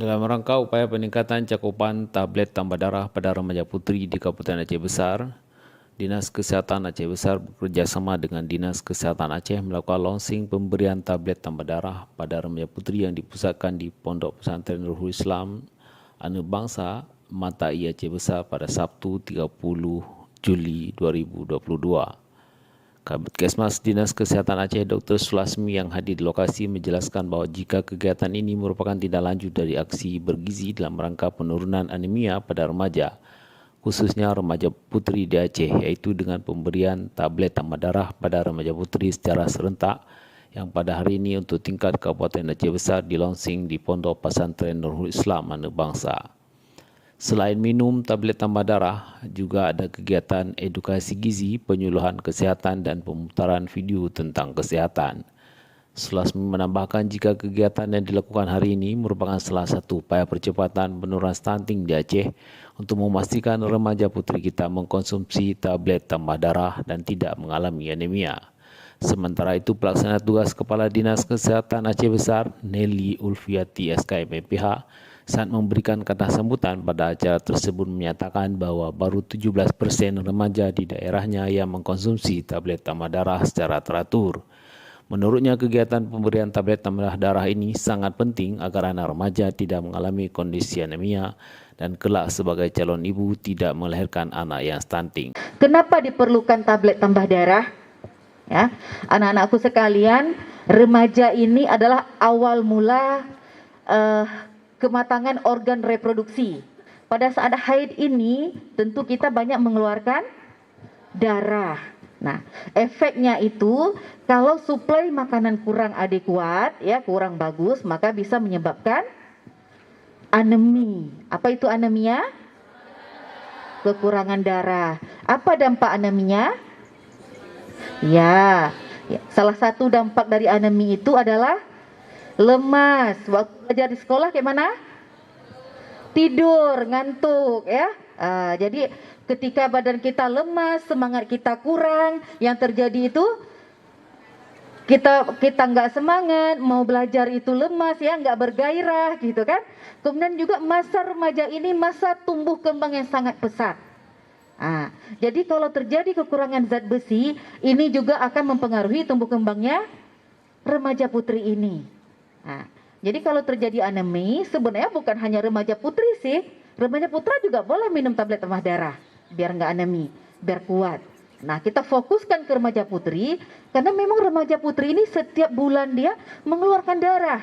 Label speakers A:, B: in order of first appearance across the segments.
A: Dalam rangka upaya peningkatan cakupan tablet tambah darah pada remaja putri di Kabupaten Aceh Besar, Dinas Kesihatan Aceh Besar bekerjasama dengan Dinas Kesihatan Aceh melakukan launching pemberian tablet tambah darah pada remaja putri yang dipusatkan di Pondok Pesantren Nurul Islam Anak Bangsa, Mata I Aceh Besar pada Sabtu 30 Juli 2022. Kabid Kesmas Dinas Kesihatan Aceh Dr. Sulasmi yang hadir di lokasi menjelaskan bahawa jika kegiatan ini merupakan tindak lanjut dari aksi bergizi dalam rangka penurunan anemia pada remaja, khususnya remaja putri di Aceh, iaitu dengan pemberian tablet tambah darah pada remaja putri secara serentak yang pada hari ini untuk tingkat Kabupaten Aceh Besar dilaunching di Pondok Pesantren Nurul Islam Anak Bangsa. Selain minum tablet tambah darah, juga ada kegiatan edukasi gizi, penyuluhan kesihatan dan pemutaran video tentang kesihatan. Sulasmi menambahkan jika kegiatan yang dilakukan hari ini merupakan salah satu upaya percepatan penurunan stunting di Aceh untuk memastikan remaja putri kita mengkonsumsi tablet tambah darah dan tidak mengalami anemia. Sementara itu, pelaksana tugas Kepala Dinas Kesihatan Aceh Besar, Nelly Ulfiati SKM MPH, saat memberikan kata sambutan pada acara tersebut menyatakan bahawa baru 17% remaja di daerahnya yang mengkonsumsi tablet tambah darah secara teratur. Menurutnya, kegiatan pemberian tablet tambah darah ini sangat penting agar anak remaja tidak mengalami kondisi anemia dan kelak sebagai calon ibu tidak melahirkan anak yang stunting.
B: Kenapa diperlukan tablet tambah darah? Ya, anak-anakku sekalian, remaja ini adalah awal mula kematangan organ reproduksi. Pada saat haid ini, tentu kita banyak mengeluarkan darah. Nah, efeknya itu kalau suplai makanan kurang adekuat, ya, kurang bagus, maka bisa menyebabkan anemi. Apa itu anemia? Kekurangan darah. Apa dampak anemia? Ya, salah satu dampak dari anemi itu adalah lemas. Waktu belajar di sekolah kayak mana? Tidur, ngantuk, ya. Jadi ketika badan kita lemas, semangat kita kurang, yang terjadi itu kita nggak semangat, mau belajar itu lemas, ya, nggak bergairah, gitu kan. Kemudian juga masa remaja ini masa tumbuh kembang yang sangat pesat. Jadi kalau terjadi kekurangan zat besi, ini juga akan mempengaruhi tumbuh kembangnya remaja putri ini. Jadi kalau terjadi anemi, sebenarnya bukan hanya remaja putri sih, remaja putra juga boleh minum tablet tambah darah, biar nggak anemi, biar kuat. Nah, kita fokuskan ke remaja putri, karena memang remaja putri ini setiap bulan dia mengeluarkan darah.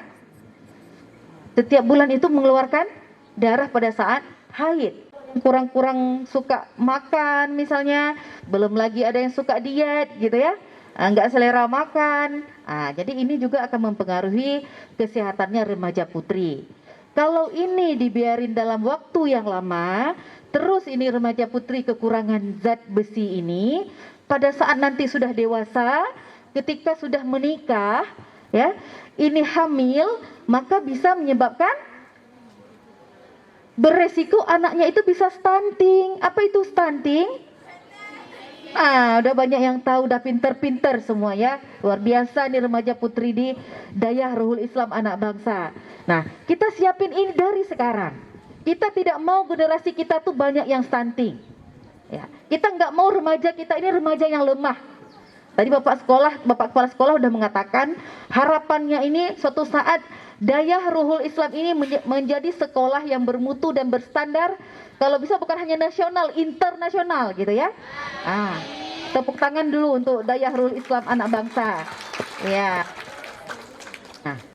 B: Setiap bulan itu mengeluarkan darah pada saat haid. Kurang-kurang suka makan misalnya, belum lagi ada yang suka diet gitu ya, nggak selera makan. Jadi ini juga akan mempengaruhi kesehatannya remaja putri. Kalau ini dibiarin dalam waktu yang lama, terus ini remaja putri kekurangan zat besi ini, pada saat nanti sudah dewasa, ketika sudah menikah, ya, ini hamil, maka bisa menyebabkan beresiko anaknya itu bisa stunting. Apa itu stunting? Udah banyak yang tahu, udah pinter-pinter semua, ya. Luar biasa nih remaja putri di Dayah Ruhul Islam Anak Bangsa. Nah, kita siapin ini dari sekarang. Kita tidak mau generasi kita tuh banyak yang stunting. Ya, kita nggak mau remaja kita ini remaja yang lemah. Tadi Bapak Kepala Sekolah udah mengatakan harapannya ini suatu saat Dayah Ruhul Islam ini menjadi sekolah yang bermutu dan berstandar, kalau bisa bukan hanya nasional, internasional gitu ya. Tepuk tangan dulu untuk Dayah Ruhul Islam Anak Bangsa. Ya.